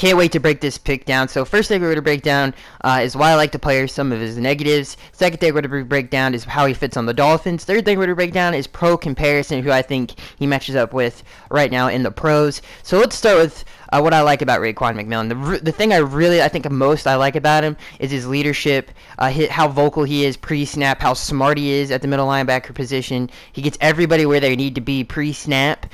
Can't wait to break this pick down. So first thing we're going to break down is why I like the player, some of his negatives. Second thing we're going to break down is how he fits on the Dolphins. Third thing we're going to break down is pro comparison, who I think he matches up with right now in the pros. So let's start with what I like about Raekwon McMillan. The thing I think most I like about him is his leadership, how vocal he is pre-snap, how smart he is at the middle linebacker position. He gets everybody where they need to be pre-snap,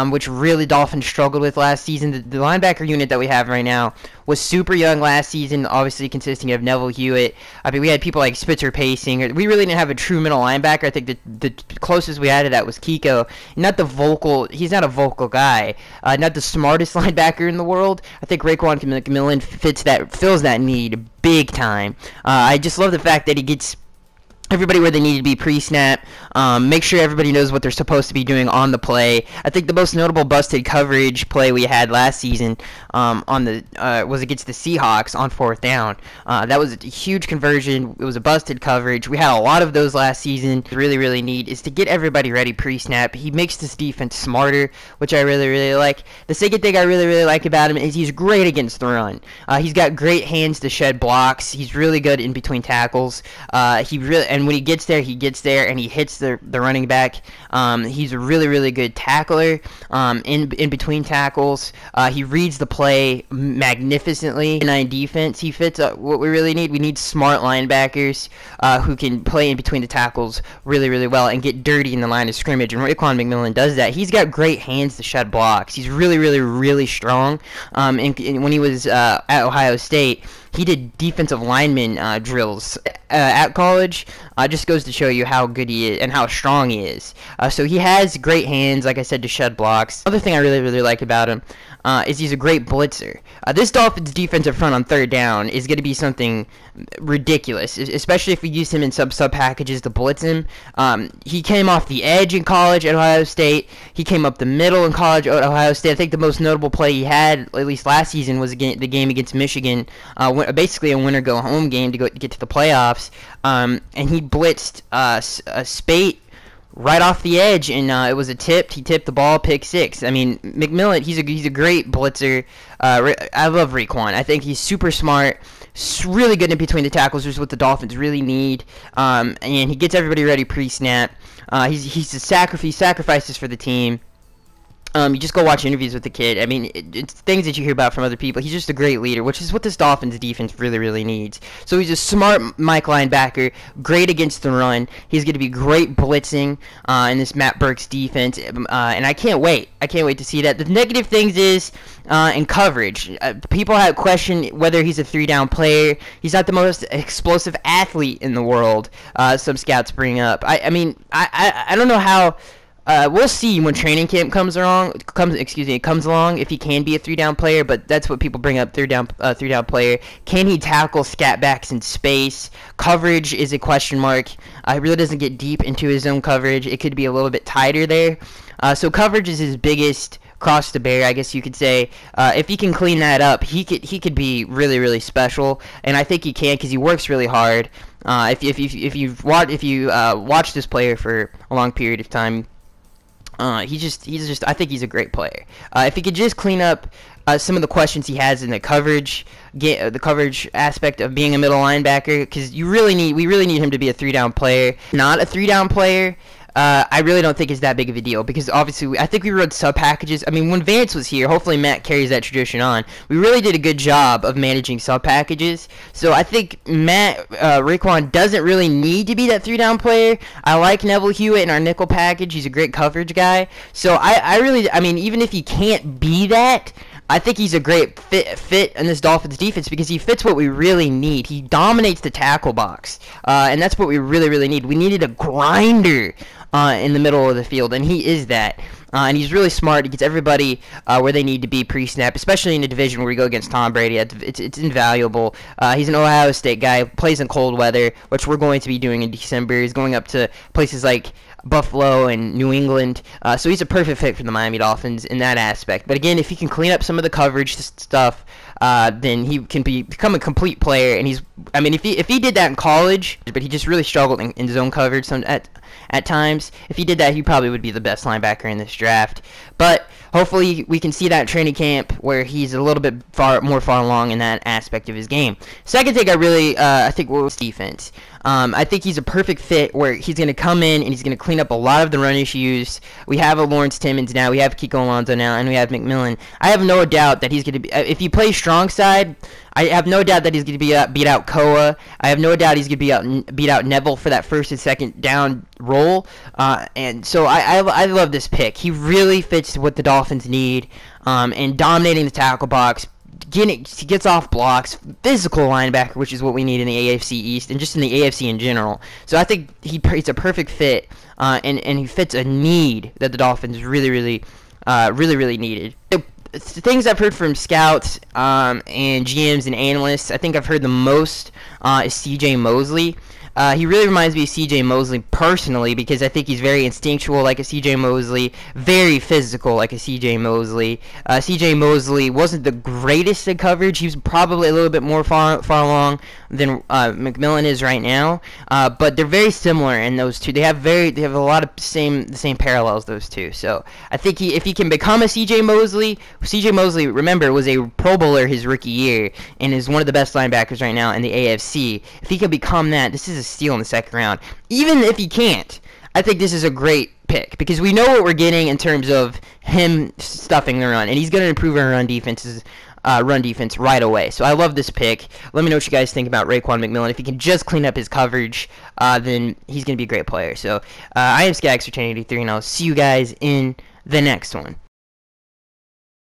which really Dolphins struggled with last season. The linebacker unit that we have right now was super young last season, obviously consisting of Neville Hewitt. I mean, we had people like Spitzer Pacing. We really didn't have a true middle linebacker. I think the closest we had to that was Kiko. He's not a vocal guy. Not the smartest linebacker in the world. I think Raekwon McMillan fills that need big time. I just love the fact that he gets everybody where they need to be pre-snap, make sure everybody knows what they're supposed to be doing on the play. I think the most notable busted coverage play we had last season was against the Seahawks on 4th down. That was a huge conversion. It was a busted coverage. We had a lot of those last season. Really, really neat is to get everybody ready pre-snap. He makes this defense smarter, which I really, really like. The second thing I really, really like about him is he's great against the run. He's got great hands to shed blocks. He's really good in between tackles. And when he gets there, and he hits the running back. He's a really, really good tackler in between tackles. He reads the play magnificently. In defense, he fits what we really need. We need smart linebackers who can play in between the tackles really, really well and get dirty in the line of scrimmage. And Raekwon McMillan does that. He's got great hands to shed blocks. He's really, really, really strong. And when he was at Ohio State, he did defensive lineman drills at college. Just goes to show you how good he is and how strong he is. So he has great hands, like I said, to shed blocks. Other thing I really, really like about him is he's a great blitzer. This Dolphins defensive front on 3rd down is going to be something ridiculous, especially if we use him in sub packages to blitz him. He came off the edge in college at Ohio State. He came up the middle in college at Ohio State. I think the most notable play he had, at least last season, was the game against Michigan, basically a winner-go-home game to get to the playoffs. And he blitzed Spate right off the edge, and it was a tip. He tipped the ball, pick 6. I mean, McMillan, he's a great blitzer. I love Raekwon. I think he's super smart, really good in between the tackles, which is what the Dolphins really need. And he gets everybody ready pre-snap. He sacrifices for the team. You just go watch interviews with the kid. I mean, it's things that you hear about from other people. He's just a great leader, which is what this Dolphins defense really, really needs. So he's a smart Mike linebacker, great against the run. He's going to be great blitzing in this Matt Burke's defense, and I can't wait. I can't wait to see that. The negative things is in coverage. People have questioned whether he's a 3-down player. He's not the most explosive athlete in the world. Some scouts bring up. I mean, I don't know how. We'll see when training camp comes along if he can be a 3-down player, but that's what people bring up, 3-down player. Can he tackle scat backs in space? Coverage is a question mark. He really doesn't get deep into his own coverage. It could be a little bit tighter there. So coverage is his biggest cross to bear, I guess you could say. If he can clean that up, he could be really, really special, and I think he can because he works really hard. If you watch this player for a long period of time, I think he's a great player. If he could just clean up some of the questions he has in the coverage aspect of being a middle linebacker, because we really need him to be a 3-down player. Not a 3-down player, I really don't think it's that big of a deal, because obviously I think we run sub packages. I mean, when Vance was here, hopefully Matt carries that tradition on. We really did a good job of managing sub packages. So I think Raekwon doesn't really need to be that 3-down player. I like Neville Hewitt in our nickel package. He's a great coverage guy. So I mean, even if he can't be that, I think he's a great fit in this Dolphins defense because he fits what we really need. He dominates the tackle box, and that's what we really, really need. We needed a grinder in the middle of the field, and he is that. And he's really smart. He gets everybody where they need to be pre-snap, especially in a division where we go against Tom Brady. It's invaluable. He's an Ohio State guy, plays in cold weather, which we're going to be doing in December. He's going up to places like Buffalo and New England. So he's a perfect fit for the Miami Dolphins in that aspect. But again, if he can clean up some of the coverage stuff, then he can become a complete player. And I mean, if he did that in college, but he just really struggled in zone coverage at times. If he did that, he probably would be the best linebacker in this draft. But hopefully we can see that in training camp where he's a little bit more far along in that aspect of his game. Second thing I think was defense. I think he's a perfect fit where he's going to come in and he's going to clean up a lot of the run issues. We have a Lawrence Timmons now, we have Kiko Alonso now, and we have McMillan. I have no doubt that he's going to be, if he plays strong side, I have no doubt that he's going to beat out Koa. I have no doubt he's going to beat out Neville for that first and second down role. And so I love this pick. He really fits what the Dolphins need, and dominating the tackle box. He gets off blocks, physical linebacker, which is what we need in the AFC East and just in the AFC in general. So I think he's a perfect fit, and he fits a need that the Dolphins really needed. Things I've heard from scouts and GMs and analysts, I think I've heard the most is C.J. Mosley. He really reminds me of C.J. Mosley personally because I think he's very instinctual like a C.J. Mosley, very physical like a C.J. Mosley. C.J. Mosley wasn't the greatest at coverage. He was probably a little bit more far along than McMillan is right now. But they're very similar in those two. They have a lot of the same parallels, those two. So I think if he can become a C.J. Mosley, remember, was a Pro Bowler his rookie year and is one of the best linebackers right now in the AFC. If he can become that, this is a steal in the second round. Even if he can't, I think this is a great pick because we know what we're getting in terms of him stuffing the run, and he's going to improve our run defense right away. So I love this pick. Let me know what you guys think about Raekwon McMillan. If he can just clean up his coverage, then he's going to be a great player. So I am Skaggs for 1083, and I'll see you guys in the next one.